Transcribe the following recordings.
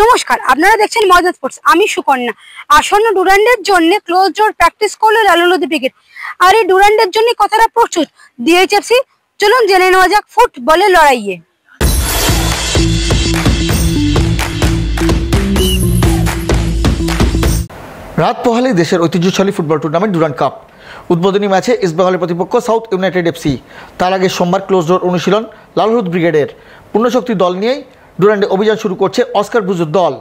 নমস্কার, আপনারা দেখছেন ময়দান স্পোর্টস। আমি সুকন্যা। আসন্ন ডুরান্ডের জন্য ক্লোজ ডোর প্র্যাকটিস করলো লালুলুদি ব্রিগেড। আর এই ডুরান্ডের জন্য কথাটা প্রস্তুত ডিএইচএফসি। চলুন জেনে নেওয়া যাক ফুটবলের লড়াইয়ে। রাত পোহালে দেশের ঐতিহ্যশালী ফুটবল টুর্নামেন্ট ডুরান্ড কাপ উদ্বোধনী ম্যাচে ইস্টবেঙ্গলের প্রতিপক্ষ সাউথ ইউনাইটেড এফসি। তার আগে সোমবার ক্লোজ ডোর অনুশীলন লালুলুদি ব্রিগেডের। পূর্ণশক্তি দল নিয়েই ডুরান্ডে অভিযান শুরু করছে অস্কার ব্রুজোর দল।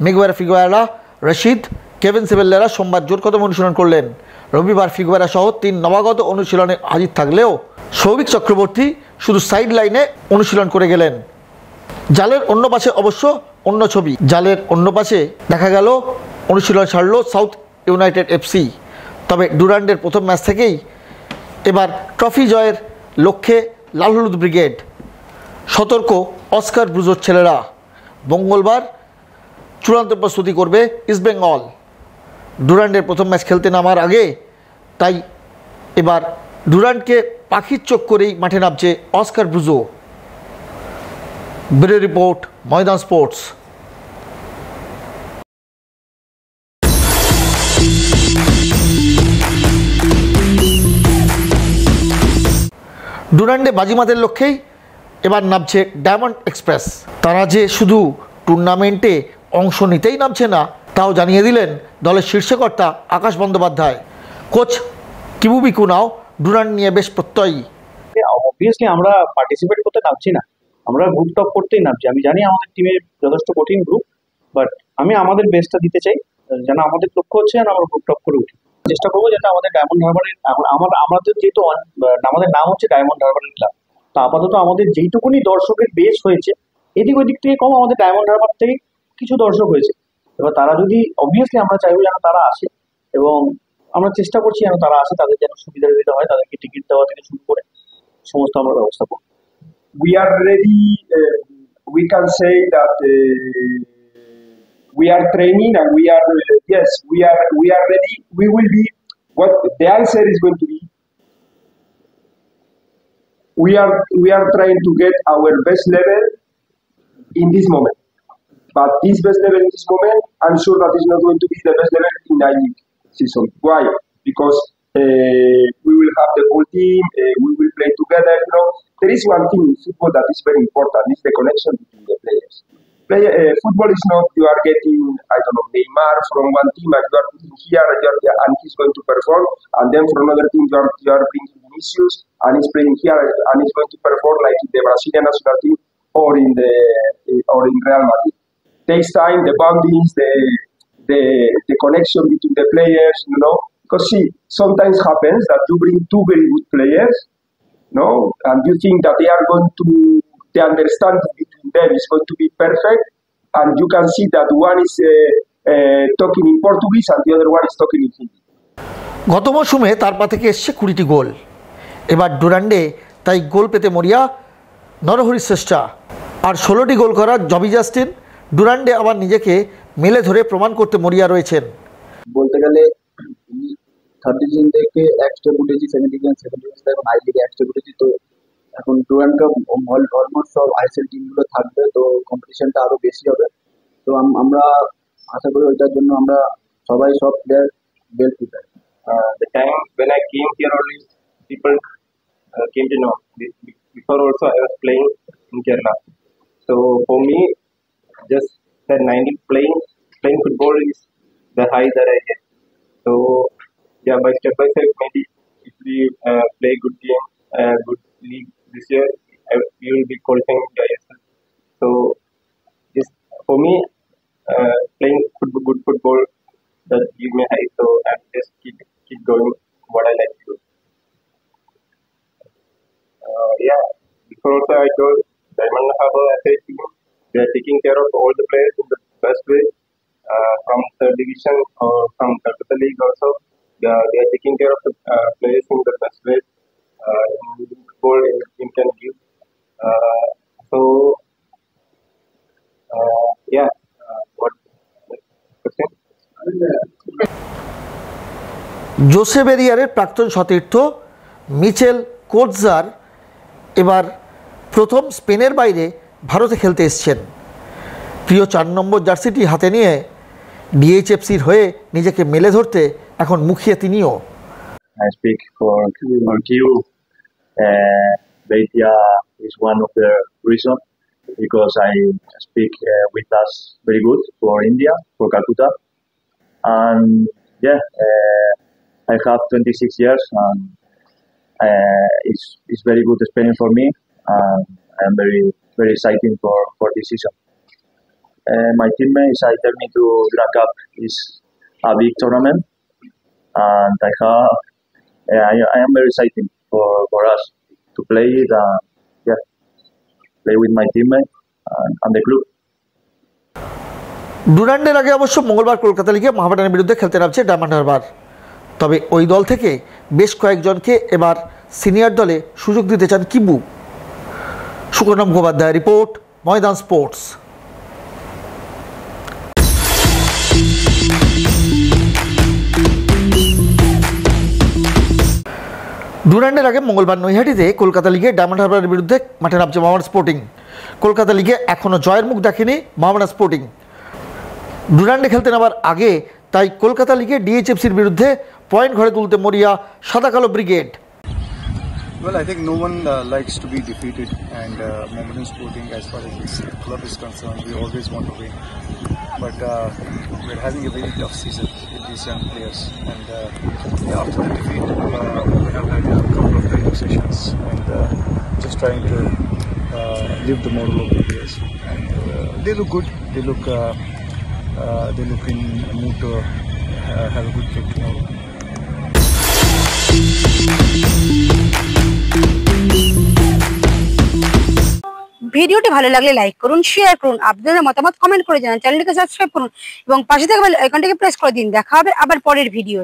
মিগুয়েরা ফিগুয়েরা, রশিদ, কেভিন সেবেল্লেরা সোমবার জোর কদমে অনুশীলন করলেন। রবিবার ফিগুয়েরা সহ 3 নবাগত অনুশীলনে হাজির থাকলেও সৌভিক চক্রবর্তী শুধু সাইড লাইনে অনুশীলন করে গেলেন। জালের অন্য পাশে অবশ্য অন্য ছবি। জালের অন্য পাশে দেখা গেল অনুশীলন ছাড়ল সাউথ ইউনাইটেড এফসি। তবে ডুরান্ডের প্রথম ম্যাচ থেকেই এবার ট্রফি জয়ের লক্ষ্যে লালুলুদি ব্রিগেড। সতর্ক অস্কার ব্রুজোর ছেলেরা। মঙ্গলবার চূড়ান্ত প্রস্তুতি করবে ইস্টবেঙ্গল। ডুরান্ডের প্রথম ম্যাচ খেলতে নামার আগে তাই এবার ডুরান্ডকে পাখির চোখ করেই মাঠে নামছে অস্কার ব্রুজো। ব্যুরো রিপোর্ট, ময়দান স্পোর্টস। ডুরান্ডে বাজিমাতের লক্ষ্যেই এবার নামছে ডায়মন্ড এক্সপ্রেস। তারা যে শুধু টুর্নামেন্টে অংশ নিতেই নামছে না তাও জানিয়ে দিলেন দলের শীর্ষকর্তা আকাশ বন্দ্যোপাধ্যায়। কোচ কিবু বিকুনাও ডুরান্ড নিয়ে বেশ প্রত্যয়ী। অবভিয়াসলি আমরা পার্টিসিপেট করতে নামছি না, আমরা গ্রুপ টপ করতেই নামছি। আমি জানি আমাদের টিমের যথেষ্ট কঠিন গ্রুপ, বাট আমি আমাদের বেস্টটা দিতে চাই। যেন আমাদের লক্ষ্য হচ্ছে যেন আমরা গ্রুপ টপ করে উঠি। চেষ্টা করবো যাতে আমাদের ডায়মন্ড হারবারের আমাদের যেহেতু আমাদের নাম হচ্ছে ডায়মন্ড হারবারের ক্লাব, তো আপাতত আমাদের যেইটুকুনি দর্শকের বেশ হয়েছে এদিক ওইদিক থেকে কম আমাদের ডায়মন্ড হারবার থেকে কিছু দর্শক হয়েছে। এবার তারা যদি অবভিয়াসলি আমরা চাইবো যেন তারা আসে, এবং আমরা চেষ্টা করছি যেন তারা আসে, তাদের যেন সুবিধা হয়, তাদেরকে টিকিট দেওয়া থেকে শুরু করে সমস্ত আমরা ব্যবস্থা করব। We are ready. We can say that we are training and we are yes, we are ready. We will be. What the answer is going to be. We are trying to get our best level in this moment. But this best level in this moment, I'm sure that is not going to be the best level in a league season. Why? Because we will have the whole team, we will play together. You know, there is one thing in football that is very important: is the connection between the players. Football is not you are getting, I don't know, Neymar from one team and you are putting here and he's going to perform, and then from another team you are bringing Vinicius and he's playing here and he's going to perform like in the Brazilian national team or in Real Madrid. Takes time, the bondings, the connection between the players, you know. Because see, sometimes happens that you bring 2 very good players, no, and you think that they are going to, the understanding between them is going to be perfect, and you can see that one is talking in Portuguese and the other one is talking in Hindi. গত মৌসুমে তার পা থেকে এসছে 20টি গোল। এবার ডুরান্ডে তাই গোল পেতে মরিয়া নরহরি শ্রেষ্ঠা। আর 16টি গোল করা জবি জাস্টিন ডুরান্ডে আবার নিজেকে মেলে ধরে প্রমাণ করতে মরিয়া রয়েছেন। বলতে গেলে থার্ড ডিভিশন থেকে এক স্টেপ উঠেছি, সেকেন্ড ডিভিশন এখন আই লিগে এক স্টেপ উঠেছি। তো এখন ডুরান্ড কাপ অলমোস্ট সব আইএসএল টিমগুলো থাকবে, তো কম্পিটিশনটা আরো বেশি হবে। তো আমরা আশা করি ওইটার জন্য আমরা সবাই সব player well prepare. The time when I came here only people came to know. Before also I was playing in Kerala. So for me, just the 90 playing football is the high that I get. So yeah, by step maybe if we play good game, good league this year, we will be qualifying the ISL. So just for me, playing good football that give me high. So I just keep going what I like to do. Yeah, before also I told Diamond Harbour as a team, they are taking care of all the players in the best way. From third division or from Calcutta League also, they are taking care of the players in the best way. Football team can give. So yeah, what question? Jose বেরিয়ারের প্রাক্তন সতীর্থ Mitchell কোটজার এবার প্রথম স্পেনের বাইরে ভারতে খেলতে এসেছেন। প্রিয় 4 নম্বর জার্সিটি হাতে নিয়ে ডিএইচএফসির হয়ে নিজেকে মেলে ধরতে এখন মুখিয়ে তিনিও। I speak for Q. Beitia is one of the reasons because I speak with us very good for India, for Calcutta, and yeah, I have 26 years and it's very good experience for me, and I'm very excited for this season. My teammates, I tell me to Grand Cup is a big tournament, and I am very excited for us to play it and play with my teammates and the club. ডুরান্ডের আগে অবশ্য মঙ্গলবার কলকাতা লিগে মোহামেডানের বিরুদ্ধে খেলতে নামছে diamond Harbour. তবে ওই দল থেকে বেশ কয়েকজনকে এবার সিনিয়র দলে সুযোগ দিতে চান কিবু। সুকর্ণ মুখোপাধ্যায় রিপোর্ট, ময়দান স্পোর্টস। ডুরান্ডের আগে মঙ্গলবার নৈহাটিতে কলকাতা লিগে ডায়মন্ড হারবারের বিরুদ্ধে মাঠে নামছে মোহামেডান স্পোর্টিং। কলকাতা লিগে এখনও জয়ের মুখ দেখেনি মোহামেডান স্পোর্টিং। ডুরান্ডে খেলতে নামার আগে তাই কলকাতা লিগে ডিএইচএফসির বিরুদ্ধে পয়েন্ট ঘরে তুলতে মরিয়া সাদা কালো brigade. Well, I think no one likes to be defeated, and Mohammedan Sporting, as far as this club is concerned, we always want to win. But we're having a very tough season with these young players, and after the defeat, we have had a couple of training sessions and just trying to live the model of the players. And they look good. They look in a mood to have a good game tomorrow. ভিডিওটি ভালো লাগলে like করুন, share করুন, আপনাদের মতামত comment করে জানান, চ্যানেলটিকে সাবস্ক্রাইব করুন এবং পাশে থাকা বেল আইকনটিকে প্রেস করে দিন। দেখা হবে আবার পরের ভিডিও।